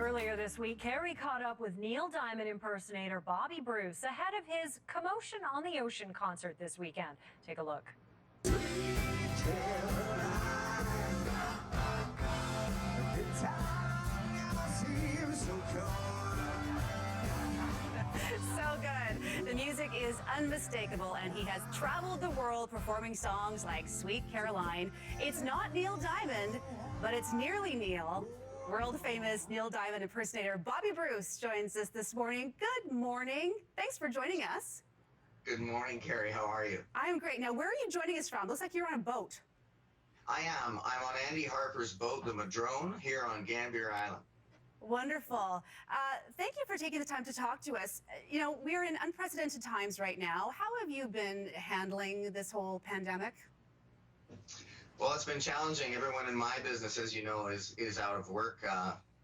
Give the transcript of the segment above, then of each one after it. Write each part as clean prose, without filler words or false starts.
Earlier this week, Keri caught up with Neil Diamond impersonator Bobby Bruce ahead of his Commotion on the Ocean concert this weekend. Take a look. So good. The music is unmistakable, and he has traveled the world performing songs like Sweet Caroline. It's not Neil Diamond, but it's nearly Neil. World-famous Neil Diamond impersonator Bobby Bruce joins us this morning. Good morning. Thanks for joining us. Good morning, Keri. How are you? I'm great. Now, where are you joining us from? Looks like you're on a boat. I am. I'm on Andy Harper's boat, the Madrone, here on Gambier Island. Wonderful. Thank you for taking the time to talk to us. You know, we're in unprecedented times right now. How have you been handling this whole pandemic? Well, it's been challenging. Everyone in my business, as you know, is out of work.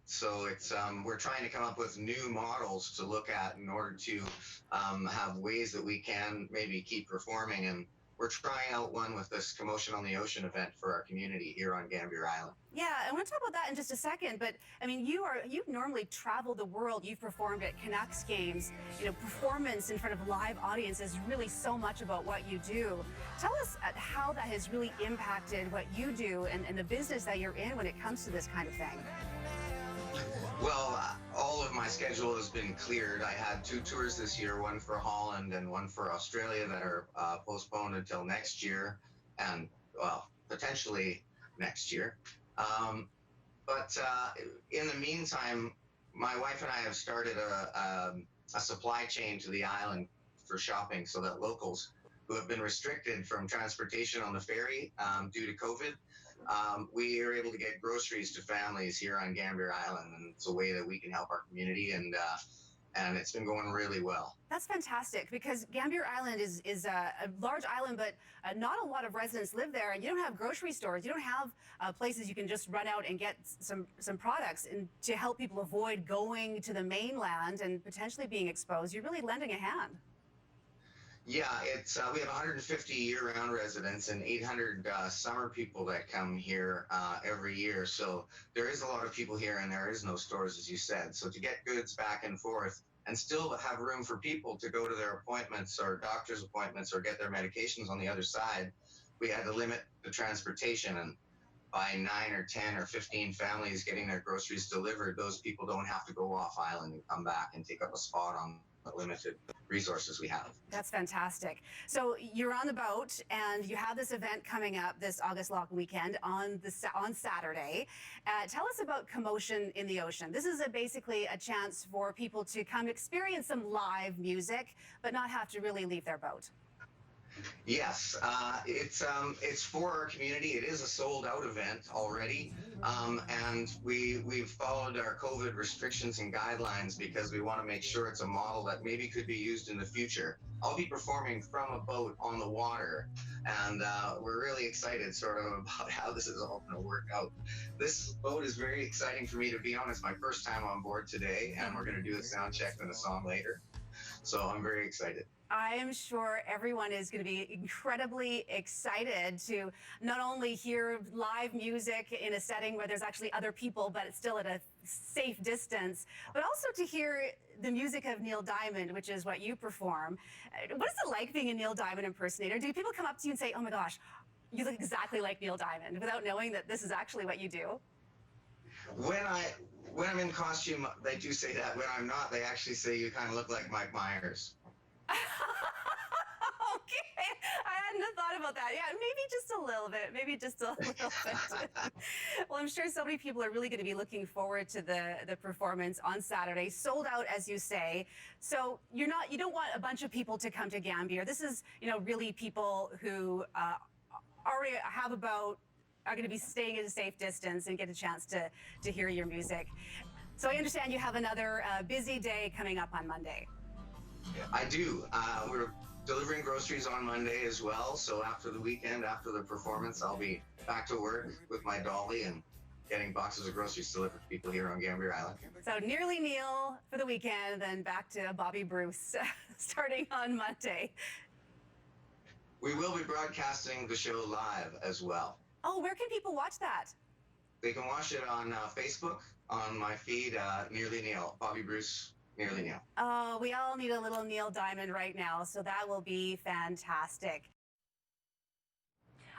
So it's we're trying to come up with new models to look at in order to have ways that we can maybe keep performing. And we're trying out one with this Commotion on the Ocean event for our community here on Gambier Island. Yeah, I want to talk about that in just a second. But I mean, you normally travel the world. You've performed at Canucks games. You know, performance in front of live audience is really so much about what you do. Tell us how that has really impacted what you do and the business that you're in when it comes to this kind of thing. Well, all of my schedule has been cleared. I had 2 tours this year, one for Holland and one for Australia that are postponed until next year, and well, potentially next year. But in the meantime, my wife and I have started a supply chain to the island for shopping so that locals who have been restricted from transportation on the ferry due to COVID, we are able to get groceries to families here on Gambier Island, and it's a way that we can help our community, and it's been going really well. That's fantastic, because Gambier Island is a large island, but not a lot of residents live there, and you don't have grocery stores. You don't have places you can just run out and get some products, and to help people avoid going to the mainland and potentially being exposed. You're really lending a hand. Yeah, it's we have 150 year-round residents and 800 summer people that come here every year. So there is a lot of people here, and there is no stores, as you said. So to get goods back and forth and still have room for people to go to their appointments or doctor's appointments or get their medications on the other side, we had to limit the transportation. And by 9 or 10 or 15 families getting their groceries delivered, those people don't have to go off island and come back and take up a spot on the limited resources we have. That's fantastic. So you're on the boat, and you have this event coming up this August long weekend on Saturday. Tell us about Commotion in the Ocean. This is basically a chance for people to come experience some live music, but not have to really leave their boat. Yes, it's for our community. It is a sold-out event already, and we've followed our COVID restrictions and guidelines because we want to make sure it's a model that maybe could be used in the future. I'll be performing from a boat on the water, and we're really excited sort of about how this is all going to work out. This boat is very exciting for me to be on. It's my first time on board today, and we're going to do a sound check and a song later. So I'm very excited. I am sure everyone is going to be incredibly excited to not only hear live music in a setting where there's actually other people, but it's still at a safe distance, but also to hear the music of Neil Diamond, which is what you perform. What is it like being a Neil Diamond impersonator? Do people come up to you and say, "Oh my gosh, you look exactly like Neil Diamond," without knowing that this is actually what you do? When I'm in costume, they do say that. When I'm not, they actually say you kind of look like Mike Myers. Okay, I hadn't thought about that. Yeah, maybe just a little bit. Maybe just a little bit. Well, I'm sure so many people are really going to be looking forward to the performance on Saturday. Sold out, as you say. So you don't want a bunch of people to come to Gambier. This is, really people who already have a boat, are going to be staying at a safe distance and get a chance to hear your music. So I understand you have another busy day coming up on Monday. I do. We're delivering groceries on Monday as well. So after the weekend, after the performance, I'll be back to work with my dolly and getting boxes of groceries delivered to people here on Gambier Island. So nearly Neil for the weekend, then back to Bobby Bruce starting on Monday. We will be broadcasting the show live as well. Oh, where can people watch that? They can watch it on Facebook on my feed, Nearly Neil, Bobby Bruce, Nearly Neil. Oh, we all need a little Neil Diamond right now, so that will be fantastic.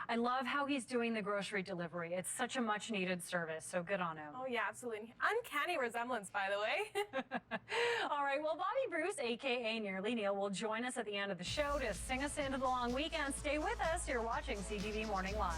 I love how he's doing the grocery delivery. It's such a much needed service, so good on him. Oh, yeah, absolutely. Uncanny resemblance, by the way. All right, well, Bobby Bruce, a.k.a. Nearly Neil, will join us at the end of the show to sing us into the long weekend. Stay with us. You're watching CTV Morning Live.